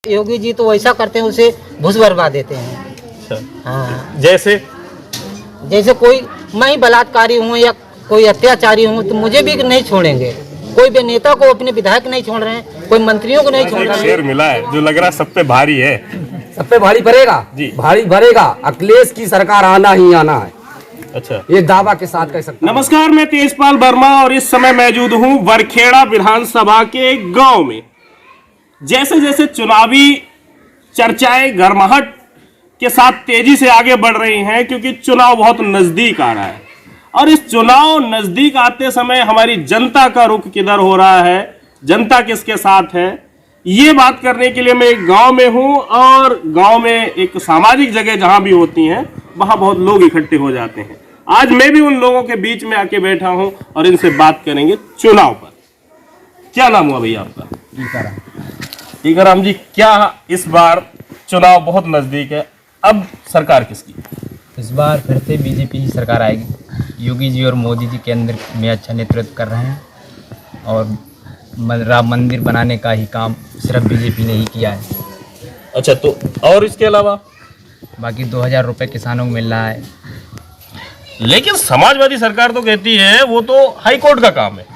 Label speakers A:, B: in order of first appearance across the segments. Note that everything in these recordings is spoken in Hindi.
A: योगी जी तो वैसा करते हैं, उसे घुस भरवा देते हैं।
B: अच्छा,
A: हाँ,
B: जैसे
A: कोई मैं ही बलात्कारी हूँ या कोई अत्याचारी हूँ तो मुझे भी नहीं छोड़ेंगे। कोई भी नेता को, अपने विधायक नहीं छोड़ रहे हैं, कोई मंत्रियों को नहीं छोड़ रहे हैं।
B: शेर मिला है जो लग रहा है सब पे भारी है।
C: सब पे भारी पड़ेगा
B: जी,
C: भारी भरेगा। अखिलेश की सरकार आना ही आना है।
B: अच्छा,
C: ये दावा के साथ कह सकते हैं।
B: नमस्कार, मैं तेजपाल वर्मा और इस समय मौजूद हूँ वरखेड़ा विधानसभा के एक गांव में। जैसे जैसे चुनावी चर्चाएं गर्माहट के साथ तेजी से आगे बढ़ रही हैं, क्योंकि चुनाव बहुत नजदीक आ रहा है और इस चुनाव नजदीक आते समय हमारी जनता का रुख किधर हो रहा है, जनता किसके साथ है, ये बात करने के लिए मैं एक गांव में हूं। और गांव में एक सामाजिक जगह जहां भी होती हैं वहां बहुत लोग इकट्ठे हो जाते हैं। आज मैं भी उन लोगों के बीच में आके बैठा हूं और इनसे बात करेंगे चुनाव पर। क्या नाम हुआ भैया आपका? टीकाराम जी, क्या इस बार चुनाव बहुत नजदीक है, अब सरकार किसकी?
D: इस बार फिर से बीजेपी की सरकार आएगी। योगी जी और मोदी जी केंद्र में अच्छा नेतृत्व कर रहे हैं और राम मंदिर बनाने का ही काम सिर्फ बीजेपी ने ही किया है।
B: अच्छा, तो और इसके अलावा
D: बाकी 2000 रुपये किसानों को मिल रहा है।
B: लेकिन समाजवादी सरकार तो कहती है वो तो हाई कोर्ट का काम है,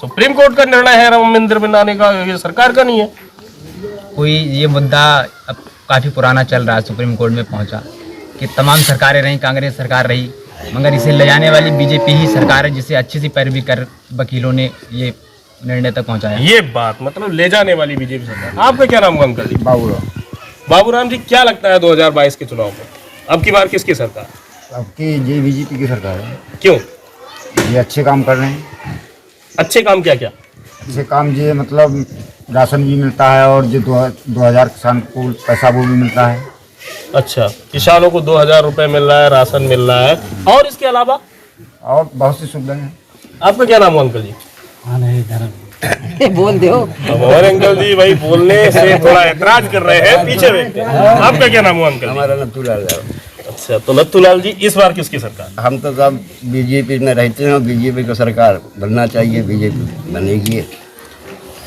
B: सुप्रीम कोर्ट का निर्णय है राम मंदिर बनाने का, ये सरकार का नहीं है।
D: कोई ये मुद्दा अब काफ़ी पुराना चल रहा है, सुप्रीम कोर्ट में पहुंचा कि तमाम सरकारें रहीं, कांग्रेस सरकार रही, मगर इसे ले जाने वाली बीजेपी ही सरकार है, जिसे अच्छी सी पैरवी कर वकीलों ने ये निर्णय तक पहुंचाया।
B: ये बात मतलब ले जाने वाली बीजेपी सरकार। आपका क्या नाम हुआ अंकल जी? बाबूराम जी, क्या लगता है 2022 के चुनाव में अब की बार किसकी सरकार?
E: आपकी ये बीजेपी की सरकार है।
B: क्यों?
E: ये अच्छे काम कर रहे हैं।
B: अच्छे काम क्या क्या?
E: अच्छे काम ये मतलब राशन भी मिलता है और जो 2000 किसान को पैसा वो भी मिलता है।
B: अच्छा, किसानों को 2000 रुपए मिल रहा है, राशन मिल रहा है, और इसके अलावा
E: और बहुत सी सुविधाएं हैं।
B: आपका क्या नाम हुआ अंकल जी?
A: बोल दो।
B: हमारे अंकल जी भाई बोलने से थोड़ा ऐतराज कर रहे हैं, पीछे बैठे। आपका क्या नाम हुआ अंकल जी?
F: हमारा नथुलाल है।
B: अच्छा, तो लत्तूलाल जी, इस बार किसकी सरकार?
F: हम तो सब बीजेपी में रहते हैं और बीजेपी को सरकार बनना चाहिए, बीजेपी बनेगी।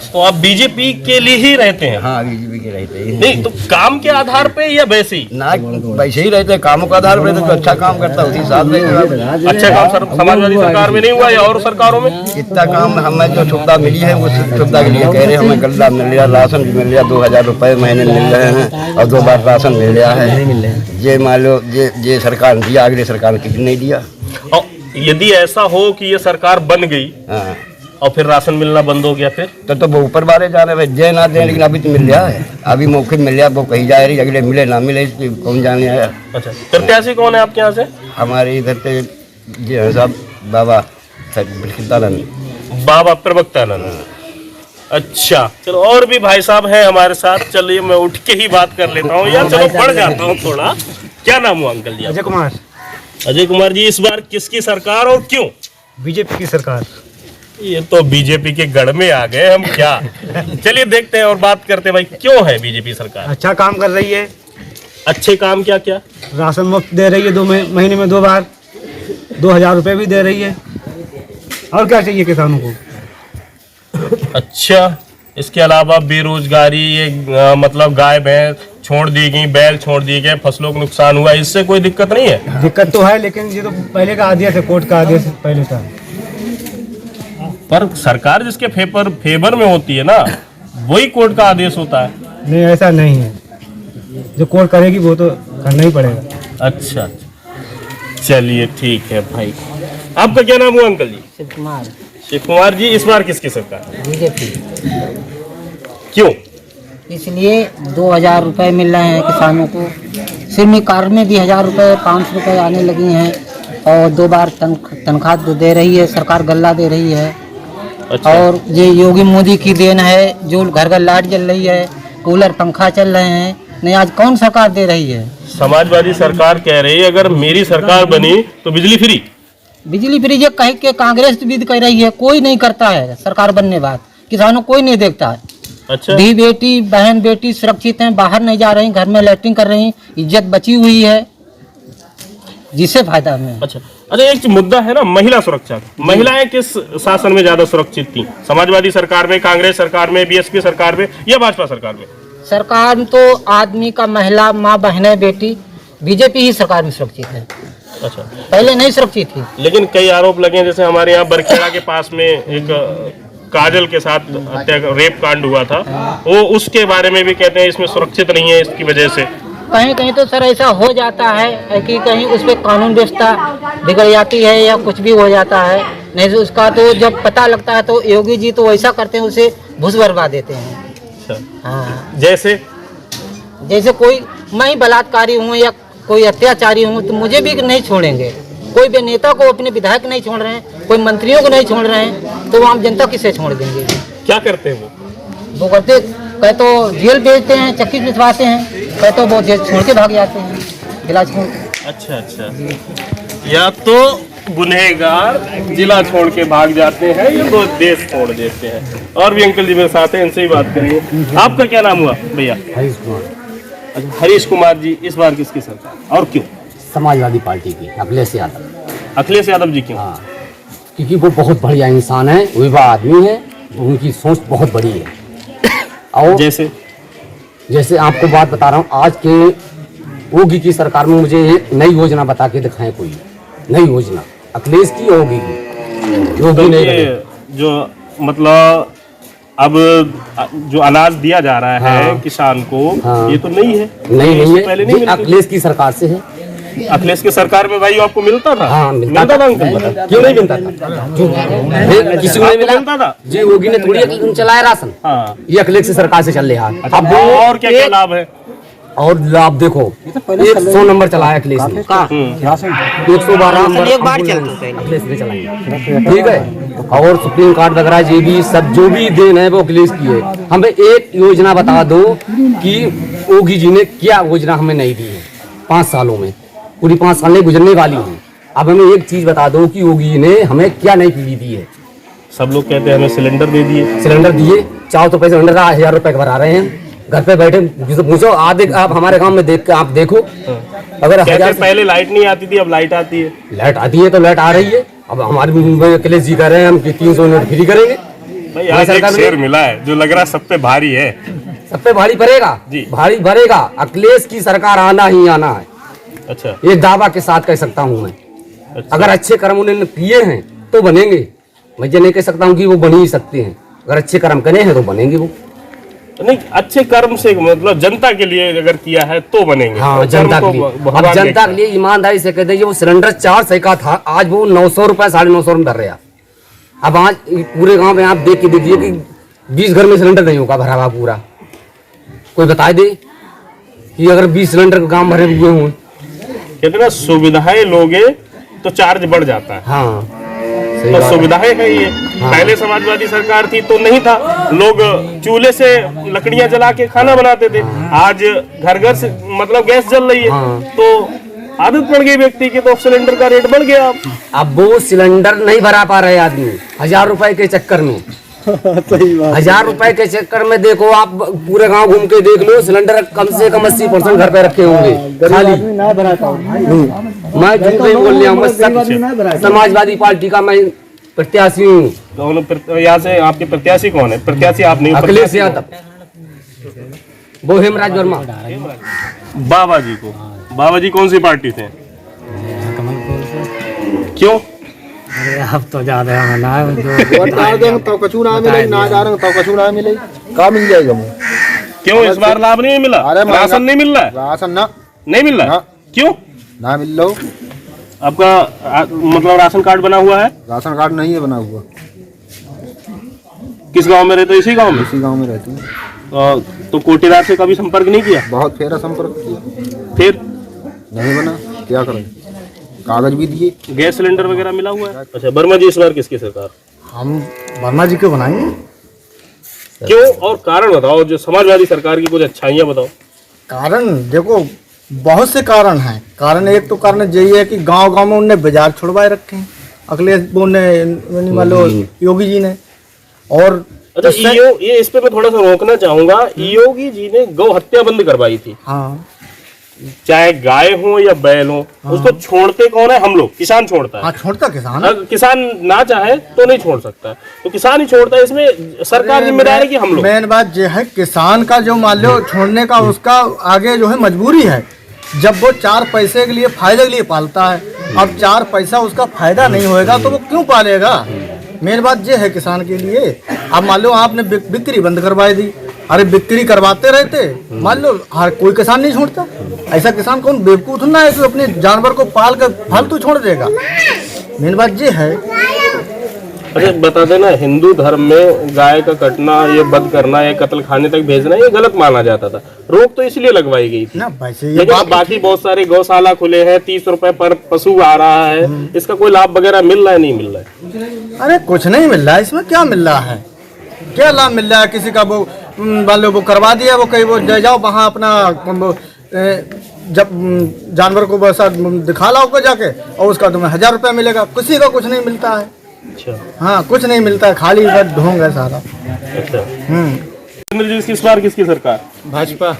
B: तो आप बीजेपी के लिए ही रहते हैं?
F: हाँ, बीजेपी के रहते हैं।
B: नहीं तो काम के आधार पे या वैसे ही?
F: ना वैसे ही रहते हैं, कामों का आधार पर तो अच्छा काम करता है उसी साथ में।
B: अच्छा काम समाजवादी सरकार में नहीं हुआ या और सरकारों में?
F: जितना काम हमें जो सुविधा मिली है वो सुविधा के लिए कह रहे हैं। हमें गल्ला मिल रहा, राशन भी मिल रहा, 2000 रुपये महीने मिल रहे हैं और 2 बार राशन मिल रहा है। ये मान लो ये सरकार ने दिया, अगली सरकार ने किसी नहीं दिया।
B: और यदि ऐसा हो कि ये सरकार बन गई
F: हाँ,
B: और फिर राशन मिलना बंद हो गया, फिर
F: तो वो ऊपर वाले जा रहे हैं, जय ना दें, लेकिन अभी तो मिल रहा है, अभी मौके मिल रहा है। वो कहीं जा रही, अगले मिले ना मिले कौन जाने आया।
B: अच्छा, प्रत्याशी कौन है आपके यहाँ से?
F: हमारे इधर पे जी हाँ साहब, बाबा प्रवक्तानंद।
B: बाबा प्रवक्तानंद। अच्छा, चलो और भी भाई साहब हैं हमारे साथ, चलिए मैं उठ के ही बात कर लेता हूँ यार, चलो बढ़ जाता हूँ थोड़ा। क्या नाम हुआ अंकल जी?
G: अजय कुमार।
B: अजय कुमार जी, इस बार किसकी सरकार और क्यों?
G: बीजेपी की सरकार।
B: ये तो बीजेपी के गढ़ में आ गए हम क्या। चलिए देखते हैं और बात करते हैं भाई, क्यों है बीजेपी सरकार?
G: अच्छा काम कर रही है।
B: अच्छे काम क्या क्या?
G: राशन मुफ्त दे रही है, 2 महीने में 2 बार, 2000 रुपये भी दे रही है। और क्या चाहिए किसानों को?
B: अच्छा, इसके अलावा बेरोजगारी, ये मतलब गाय भैंस छोड़ दी गई, बैल छोड़ दिए गए, फसलों को नुकसान हुआ, इससे कोई दिक्कत नहीं है?
G: दिक्कत तो है, लेकिन ये तो पहले का आदेश है, कोर्ट का आदेश पहले था।
B: पर सरकार जिसके फेवर में होती है ना, वही कोर्ट का आदेश होता है।
G: नहीं, ऐसा नहीं है, जो कोर्ट करेगी वो तो करना ही पड़ेगा।
B: अच्छा, चलिए ठीक है भाई। आपका क्या नाम हुआ अंकल जी?
A: शिव कुमार।
B: शिव कुमार जी, इस बार किसकी सरकार?
A: बीजेपी।
B: क्यों?
A: इसलिए 2000 रुपये मिल रहे हैं किसानों को। सिर में कार में भी 1000 रुपये, 500 रुपये आने लगी हैं और 2 बार तनख्वाह दे रही है सरकार, गल्ला दे रही है।
B: अच्छा।
A: और ये योगी मोदी की देन है, जो घर घर लाइट जल रही है, कूलर पंखा चल रहे हैं। नहीं, आज कौन सरकार दे रही है?
B: समाजवादी सरकार कह रही है अगर मेरी सरकार बनी तो बिजली फ्री।
A: बिजली फ्री ये कह के कांग्रेस भी कह रही है, कोई नहीं करता है सरकार बनने बाद, किसानों कोई नहीं देखता है।
B: अच्छा,
A: धी बेटी बहन बेटी सुरक्षित हैं, बाहर नहीं जा रही, घर में लैट्रिन कर रही, इज्जत बची हुई है, जिससे फायदा में।
B: अच्छा, एक मुद्दा है ना, महिला सुरक्षा। महिलाएं किस शासन में ज्यादा सुरक्षित थी? समाजवादी सरकार में, कांग्रेस सरकार में, बीएसपी सरकार में या भाजपा सरकार में?
A: सरकार तो आदमी का, महिला, माँ, बहनें, बेटी, बीजेपी ही सरकार में सुरक्षित है।
B: अच्छा,
A: पहले नहीं सुरक्षित थी।
B: लेकिन कई आरोप लगे हैं, जैसे हमारे यहाँ बरखेड़ा के पास में एक काजल के साथ हत्या रेप कांड हुआ था, वो उसके बारे में भी कहते हैं इसमें सुरक्षित नहीं है इसकी वजह से।
A: कहीं कहीं तो सर ऐसा हो जाता है कि कहीं उस पर कानून व्यवस्था बिगड़ जाती है या कुछ भी हो जाता है, नहीं तो उसका तो जब पता लगता है तो योगी जी तो ऐसा करते हैं, उसे घुस भरवा देते हैं।
B: अच्छा,
A: हाँ,
B: जैसे
A: कोई मैं ही बलात्कारी हूँ या कोई अत्याचारी हूँ तो मुझे भी नहीं छोड़ेंगे। कोई भी नेता को, अपने विधायक नहीं छोड़ रहे हैं, कोई मंत्रियों को नहीं छोड़ रहे हैं, तो आम जनता किसे छोड़ देंगे?
B: क्या करते हैं
A: वो करते, कहे तो जेल भेजते हैं, चक्की भिजवाते हैं, कहे तो वो जेल छोड़ के भाग जाते हैं, जिला छोड़।
B: अच्छा अच्छा, या तो गुनहगार जिला छोड़ के भाग जाते हैं या तो देश छोड़ देते हैं। और भी अंकल जी मेरे साथ हैं, इनसे ही बात करेंगे। आपका क्या नाम हुआ भैया?
C: हरीश कुमार।
B: अच्छा, हरीश कुमार जी, इस बार किसकी सरकार और क्यों?
C: समाजवादी पार्टी की, अखिलेश यादव।
B: अखिलेश यादव जी क्यों?
C: हाँ, क्योंकि वो बहुत बढ़िया इंसान है, युवा आदमी है, उनकी सोच बहुत बड़ी है। और जैसे आपको बात बता रहा हूँ, आज के योगी की सरकार में मुझे एक नई योजना बता के दिखाएं, कोई नई योजना अखिलेश की, योगी की। योगी नहीं रहे।
B: जो मतलब अब जो अनाज दिया जा रहा है
C: हाँ,
B: किसान को,
C: हाँ,
B: ये तो नहीं है,
C: नहीं है,
B: पहले नहीं मिलती।
C: अखिलेश की सरकार से है।
B: अखिलेश की सरकार में भाई आपको मिलता था?
C: हाँ, मिलता
B: था अंकल?
C: क्यों नहीं मिलता था? किसी को नहीं मिलता
B: था?
C: जी, योगी ने थोड़ी चलाया राशन।
B: हाँ,
C: ये अखिलेश की सरकार से चल रहा है।
B: अब वो और क्या क्या लाभ है?
C: और लाभ देखो, 100 नंबर चलाया अखिलेश ने, 112 नंबर
A: एक बार चलता है
C: अखिलेश ने चलाया, ठीक है। और सुप्रीम कोर्ट वगैरह ये भी सब जो भी देन है वो अखिलेश की है। हमें एक योजना बता दो कि योगी जी ने क्या योजना हमें नहीं दी है 5 सालों में, पूरी 5 साल नहीं गुजरने वाली है। अब हमें एक चीज बता दो कि योगी जी ने हमें क्या नई पीढ़ी दी है।
B: सब लोग कहते हैं हमें सिलेंडर दे दिए।
C: सिलेंडर दिए, 4 रुपए सिलेंडर का 1000 रुपए भरा रहे हैं। घर पे बैठे पूछो, आप हमारे गांव में देख के आप देखो, अगर 1000
B: पहले लाइट नहीं आती थी, अब लाइट आती है।
C: लाइट आती है तो लाइट आ रही है। अब हमारे अखिलेश जी कह रहे हैं हम 300 यूनिट फ्री करेंगे।
B: भाई आज एक शेर मिला है जो लग रहा है सब पे भारी है।
C: सब पे भारी पड़ेगा
B: जी,
C: भारी भरेगा। अखिलेश की सरकार आना ही आना है।
B: अच्छा,
C: ये दावा के साथ कह सकता हूँ मैं।
B: अच्छा।
C: अगर अच्छे कर्म उन्होंने किए हैं तो बनेंगे। मैं ये नहीं कह सकता हूँ कि वो बन ही सकते हैं, अगर अच्छे कर्म करे हैं तो बनेंगे वो।
B: नहीं, अच्छे कर्म से मतलब जनता के लिए अगर किया है तो बनेंगे।
C: हाँ, जनता के लिए। अब जनता के लिए ईमानदारी से कहते हैं, वो सिलेंडर 400 का था, आज वो 900 रुपए 950 में भर रहा। अब आज पूरे गांव में आप देख के देखिए कि 20 घर में सिलेंडर नहीं होगा भरा हुआ पूरा। कोई बता दे कि अगर 20 सिलेंडर का काम भरे हुए हों।
B: कहते ना सुविधाएं लोगे तो चार्ज बढ़ जाता है।
C: हाँ,
B: तो सुविधाएं है ये। पहले समाजवादी सरकार थी तो नहीं था, लोग चूल्हे से लकड़ियां जला के खाना बनाते थे। आज घर घर से मतलब गैस जल रही है, तो आदत पड़ गई व्यक्ति की, तो सिलेंडर का रेट बढ़ गया।
C: अब वो सिलेंडर नहीं भरा पा रहे आदमी 1000 रुपए के चक्कर में। 1000 रुपए के चक्कर में देखो, आप पूरे गांव घूम के देख लो, सिलेंडर कम से कम 80% घर पे रखे होंगे खाली। मैं झूठ नहीं बोल रहा हूँ, मैं समाजवादी पार्टी का मैं प्रत्याशी हूँ।
B: यहाँ से आपके प्रत्याशी कौन है? प्रत्याशी आप नहीं,
C: अखिलेश यादव, वो हेमराज वर्मा।
B: बाबा जी को, बाबा जी कौन सी पार्टी थे? क्यों?
A: अरे अब तो ज्यादा
F: तो कछु ना मिले, ना जा रहा तो कछु ना मिले, का मिल जाएगा मुझे?
B: क्यों इस बार लाभ नहीं मिला? राशन नहीं मिल रहा है?
F: राशन ना
B: नहीं मिल रहा है, क्यों
F: ना मिल लो?
B: आपका मतलब राशन कार्ड बना हुआ है?
F: राशन कार्ड नहीं है बना हुआ।
B: किस गांव में रहते हो? इसी गांव में?
F: इसी गांव में रहती हूँ।
B: तो कोटेदार से कभी संपर्क नहीं किया?
F: बहुत फेरा संपर्क किया,
B: फिर
F: नहीं बना, क्या करें? कागज भी दिए।
B: गैस सिलेंडर वगैरह मिला हुआ है? अच्छा, वर्मा जी इस बार किसकी सरकार?
G: हम वर्मा जी को बनाएंगे।
B: क्यों और कारण बताओ, जो समाजवादी सरकार की कुछ अच्छाइयाँ बताओ।
G: कारण देखो, बहुत से कारण हैं। कारण एक तो कारण यही है कि गांव गांव में उनने बाजार छुड़वाए रखे हैं अखिलेश वो ने, मान लो योगी जी ने। और
B: अच्छा, ये इस पे मैं थोड़ा सा रोकना चाहूंगा। योगी जी ने गौ हत्या बंद करवाई थी।
G: हाँ,
B: चाहे गाय हो या बैल हो, उसको छोड़ते कौन है? हम लोग, किसान छोड़ता है।
G: हाँ, छोड़ता किसान।
B: अगर किसान ना चाहे तो नहीं छोड़ सकता, तो किसान ही छोड़ता है। इसमें सरकार जिम्मेदार है कि हम लोग।
G: मेन बात ये है, किसान का जो मान लो छोड़ने का उसका आगे जो है मजबूरी है। जब वो 4 पैसे के लिए, फायदे के लिए पालता है, अब 4 पैसा उसका फायदा नहीं होएगा तो वो क्यों पालेगा? मेन बात ये है किसान के लिए। अब मान लो आपने बिक्री बंद करवाई दी, अरे बिक्री करवाते रहते, मान लो हर कोई किसान नहीं छोड़ता। ऐसा किसान कौन बेवकूफ ना है कि अपने जानवर को पाल कर फालतू छोड़ देगा। मेन बात ये है।
B: अच्छा बता देना, हिंदू धर्म में गाय का कटना, ये बंद करना, ये कत्ल खाने तक भेजना, ये गलत माना जाता था। रोक तो इसलिए लगवाई गई थी
G: ना वैसे ये
B: लेकिन बाकी बहुत सारे गौशाला खुले हैं, 30 रुपए पर पशु आ रहा है, इसका कोई लाभ वगैरह मिल रहा है? नहीं मिल रहा है।
G: अरे कुछ नहीं मिल रहा है, इसमें क्या मिल रहा है? क्या लाभ मिल रहा है? किसी का वो मान लो वो करवा दिया, वो कहीं वो ले जाओ वहाँ अपना जब जानवर को वैसा दिखा लाओ को जाके, और उसका तुम्हें 1000 रुपया मिलेगा। किसी का कुछ नहीं मिलता है।
B: अच्छा,
G: हाँ, कुछ नहीं मिलता है, खाली बस ढोंग है सारा।
B: अच्छा। केंद्र जी इस बार किसकी सरकार?
H: भाजपा।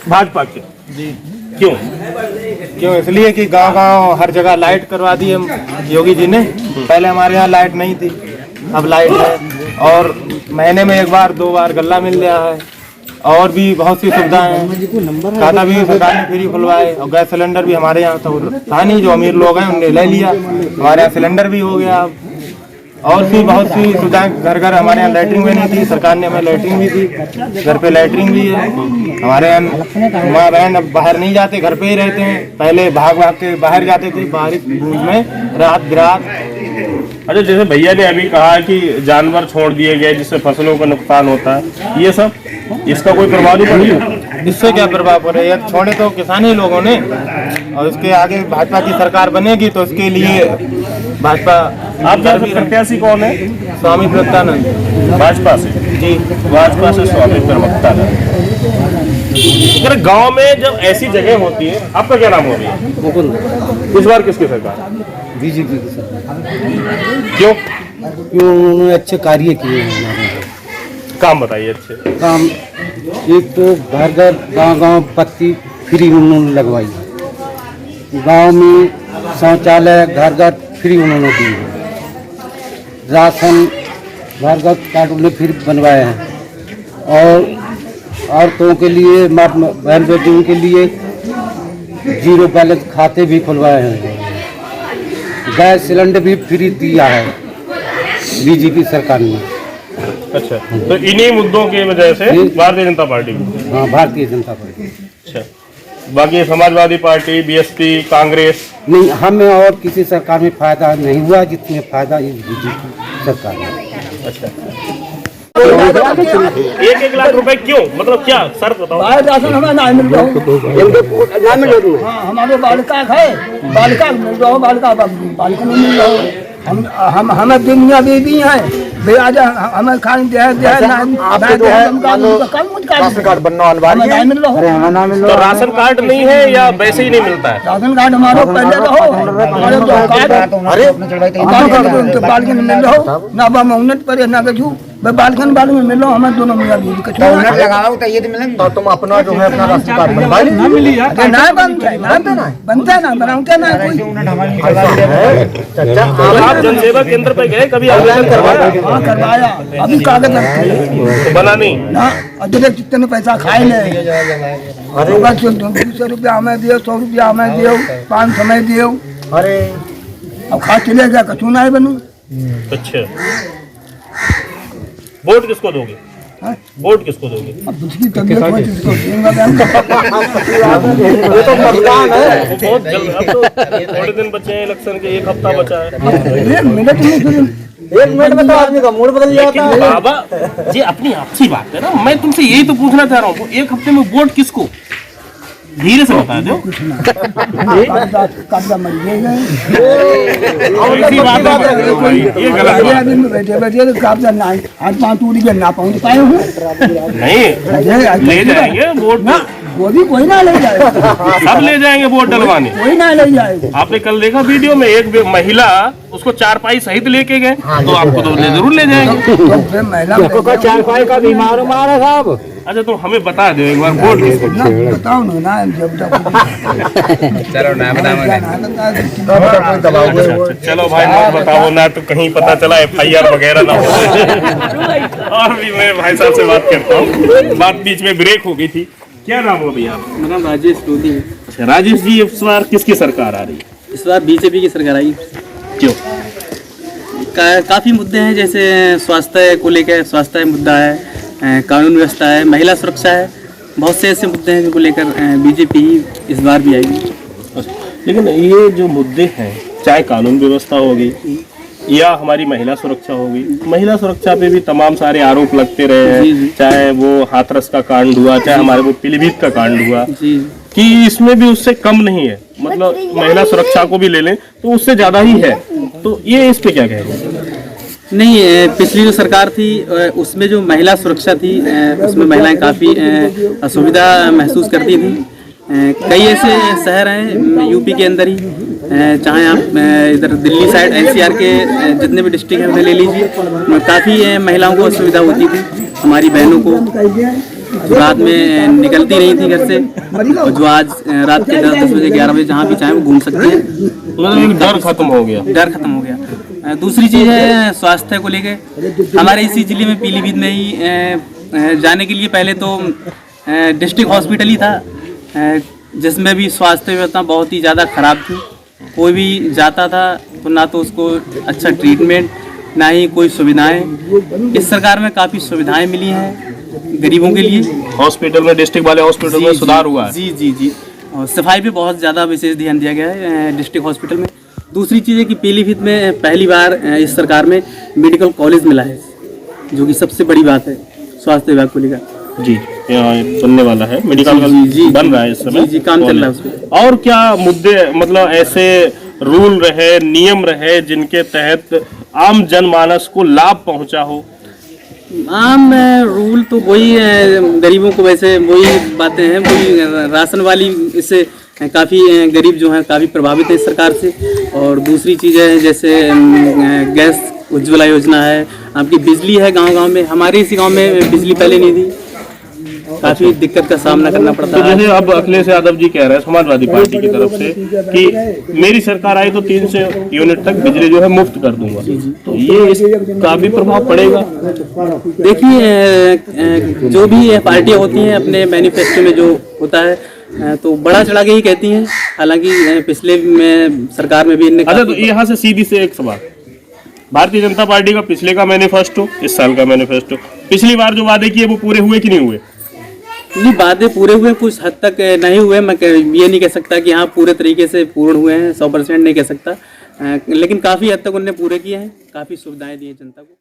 B: भाजपा की। जी, क्यों?
H: इसलिए कि गांव-गांव हर जगह लाइट करवा दी है योगी जी ने। पहले हमारे यहाँ लाइट नहीं थी, अब लाइट है, और महीने में 1 बार 2 बार गल्ला मिल रहा है, और भी बहुत सी सुविधाएं हैं। खाता भी सरकार ने फ्री खुलवाए, और गैस सिलेंडर भी हमारे यहाँ तो था नहीं, जो अमीर लोग हैं उनने ले लिया, हमारे यहाँ सिलेंडर भी हो गया। और भी बहुत सी सुविधाएं, घर घर हमारे यहाँ लैट्रिन भी नहीं थी, सरकार ने हमें लैट्रिन भी दी, घर पे लैट्रिन भी है। हमारे यहाँ माँ बहन अब बाहर नहीं जाते, घर पे ही रहते हैं। पहले भाग भाग के बाहर जाते थे, बारिश में रात बिरात।
B: अच्छा, जैसे भैया ने अभी कहा कि जानवर छोड़ दिए गए जिससे फसलों का नुकसान होता है, ये सब इसका कोई प्रभाव नहीं पड़ेगा?
H: इससे क्या प्रभाव पड़ेगा? छोड़े तो किसान ही लोगों ने, और उसके आगे भाजपा की सरकार बनेगी तो उसके लिए भाजपा।
B: आपका प्रत्याशी कौन है?
H: स्वामी प्रतानंद।
B: भाजपा से? जी, भाजपा से स्वामी प्रतानंद। अगर गांव में जब ऐसी जगह होती है, आपका क्या नाम हो गया? मुकुंद। इस बार किसकी सरकार?
I: बीजेपी की सरकार।
B: क्यों?
I: क्यों? उन्होंने अच्छे कार्य किए हैं।
B: काम बताइए अच्छे।
I: काम, एक तो घर घर गाँव गाँव बत्ती फ्री उन्होंने लगवाई, गांव में शौचालय घर घर फ्री उन्होंने दी है, राशन घर घर कार्ड उन्हें फ्री बनवाए हैं, और औरतों के लिए, बहन बेटियों के लिए 0 बैलेंस खाते भी खुलवाए हैं, गैस सिलेंडर भी फ्री दिया है बीजेपी सरकार ने।
B: अच्छा, तो इन्हीं मुद्दों की वजह से भारतीय जनता पार्टी?
I: हाँ, भारतीय जनता पार्टी।
B: अच्छा, बाकी समाजवादी पार्टी, बीएसपी, कांग्रेस?
I: नहीं, हमें और किसी सरकार में फायदा नहीं हुआ जितने फायदा इस बीजेपी सरकार में।
B: अच्छा, 1-1 लाख रुपए क्यों? मतलब क्या शर्त बताओ?
A: राशन हमें नहीं मिल रहा हमारे बालिका है, बालिका मिल रहा, बालिका नहीं मिल रहा। हम हमें दुनिया बीबी है, ब्याज हमें खाने दे
G: राशन कार्ड बनना अनिवार्य है।
B: तो राशन कार्ड नहीं है या वैसे ही नहीं मिलता है?
A: राशन कार्ड हमारे पहले रहो, हमारे जो कार्ड अरे बालिका मिल रहा ना, उन्नत पर ना कछु बालिकन बाल में मिलो, हमें दोनों मिला भी
G: लगाओ तो ये मिलेंगे, और तुम अपना जो है अपना राशन कार्ड बनवा लो। ना मिली यार,
A: ना बनता ना बनाते ना कोई।
B: आप जनसेवा केंद्र पे गए कभी? आवेदन करवाया?
A: हाँ, करवाया, अभी कागज
B: तो बना नहीं
A: ना। अजरे जितने पैसा खाए ले, 200 रुपया हमें दियो, 100 रुपया हमें दियो, 500 में दियो।
G: अरे
A: अब खा चले गया, कछु ना बनू।
B: अच्छा, वोट किसको दोगे? वोट किसको दोगे?
A: अब उसकी तबीयत हो जिसको देंगे
G: ये तो मतदान है।
B: बहुत जल्द, अब तो थोड़े दिन बचे हैं इलेक्शन के, 1 हफ्ता बचा है।
G: 1 मिनट में तो आदमी का मूड बदल जाता है।
B: बाबा ये अपनी आपसी बात है ना, मैं तुमसे यही तो पूछना चाह रहा हूँ, 1 हफ्ते में वोट किसको? धीरे से बता दो।
A: कब्जा मर गए,
B: ऐसी बात है, ये गलत बात है।
A: बैठे बैठे कब्जा ना, हाथ पाँव टूट गए, ना पहुँच पाए हूँ।
B: नहीं, ले जाएंगे वोट
A: ना, वो भी कोई ना ले जाएगा,
B: सब ले जाएंगे वोट डलवाने,
A: कोई ना ले जाएगा।
B: आपने कल देखा वीडियो में, एक महिला उसको 4 सहित लेके गए, तो आपको तो जरूर ले जाएंगे।
A: तो महिला
G: 4 का बीमार साहब,
B: अच्छा तो हमें बता दो एक बार बोल के।
F: बताओ ना जब
D: चलो ना
B: चलो भाई मत बताओ ना, तो कहीं पता चला FIR वगैरह ना हो। और भी मैं भाई साहब से बात करता हूँ, बात बीच में ब्रेक हो गई थी। क्या नाम हो भैया?
J: मेरा नाम राजेश लोधी है।
B: अच्छा राजेश जी, इस बार किसकी सरकार आ रही है?
J: इस बार बीजेपी की सरकार आई।
B: क्यों?
J: काफ़ी मुद्दे हैं, जैसे स्वास्थ्य को लेकर स्वास्थ्य मुद्दा है, कानून व्यवस्था है, महिला सुरक्षा है, बहुत से ऐसे मुद्दे हैं जिनको लेकर बीजेपी इस बार भी आएगी।
B: लेकिन ये जो मुद्दे हैं, चाहे कानून व्यवस्था होगी या हमारी महिला सुरक्षा होगी, महिला सुरक्षा पे भी तमाम सारे आरोप लगते रहे हैं, चाहे वो हाथरस का कांड हुआ, चाहे हमारे वो पीलीभीत का कांड हुआ, कि इसमें भी उससे कम नहीं है। मतलब महिला सुरक्षा को भी ले लें तो उससे ज्यादा ही है। तो ये इस पे क्या कहेंगे?
J: नहीं, पिछली जो सरकार थी उसमें जो महिला सुरक्षा थी उसमें महिलाएं काफ़ी असुविधा महसूस करती थी। कई ऐसे शहर हैं यूपी के अंदर ही, चाहे आप इधर दिल्ली साइड NCR के जितने भी डिस्ट्रिक्ट हैं उन्हें ले लीजिए, काफ़ी महिलाओं को असुविधा होती थी। हमारी बहनों को रात में निकलती नहीं थी घर से, और जो आज रात के 10 बजे 11 बजे जहाँ भी चाहे वो घूम सकती है।
B: मतलब डर खत्म हो गया,
J: डर खत्म हो गया। दूसरी चीज़ है स्वास्थ्य को लेके, हमारे इसी जिले में पीलीभीत में ही जाने के लिए पहले तो डिस्ट्रिक्ट हॉस्पिटल ही था, जिसमें भी स्वास्थ्य व्यवस्था बहुत ही ज़्यादा ख़राब थी। कोई भी जाता था तो ना तो उसको अच्छा ट्रीटमेंट, ना ही कोई सुविधाएं। इस सरकार में काफ़ी सुविधाएं मिली हैं गरीबों के लिए।
B: हॉस्पिटल में, डिस्ट्रिक्ट वाले हॉस्पिटल में सुधार हुआ है।
J: जी। और सफाई पे बहुत ज़्यादा विशेष ध्यान दिया गया है डिस्ट्रिक्ट हॉस्पिटल में। दूसरी चीज़ है कि पीलीभीत में पहली बार इस सरकार में मेडिकल कॉलेज मिला है, जो कि सबसे बड़ी बात है स्वास्थ्य विभाग को लेकर।
B: जी, यहाँ बनने वाला है मेडिकल कॉलेज, बन रहा है इस समय।
J: जी, काम चल रहा है उसमें।
B: और क्या मुद्दे, मतलब ऐसे रूल रहे, नियम रहे जिनके तहत आम जनमानस को लाभ पहुंचा हो?
J: आम रूल तो वही है, गरीबों को वैसे वही बातें हैं, वही राशन वाली, इससे काफ़ी गरीब जो हैं काफ़ी प्रभावित है इस सरकार से। और दूसरी चीज़ है जैसे गैस उज्ज्वला योजना है, आपकी बिजली है गांव-गांव में। हमारे इसी गांव में बिजली पहले नहीं थी, काफ़ी दिक्कत का सामना करना पड़ता है।
B: जैसे अब अखिलेश यादव जी कह रहे हैं समाजवादी पार्टी की तरफ से कि मेरी सरकार आई तो 300 यूनिट तक बिजली जो है मुफ्त कर दूंगा, तो ये इसका भी प्रभाव पड़ेगा?
J: देखिए, जो भी पार्टियां होती हैं अपने मैनिफेस्टो में जो होता है तो बड़ा चढ़ा के ही कहती हैं, हालांकि पिछले में सरकार में भी इनने।
B: अच्छा, तो यहाँ से सीधी से एक सवाल, भारतीय जनता पार्टी का पिछले का मैनिफेस्टो, इस साल का मैनिफेस्टो, पिछली बार जो वादे किए वो पूरे हुए कि नहीं हुए?
J: नहीं, वादे पूरे हुए, कुछ हद तक नहीं हुए। मैं ये नहीं कह सकता कि हाँ पूरे तरीके से पूर्ण हुए हैं, 100% नहीं कह सकता, लेकिन काफ़ी हद तक उन्होंने पूरे किए हैं, काफ़ी सुविधाएं दी हैं जनता को।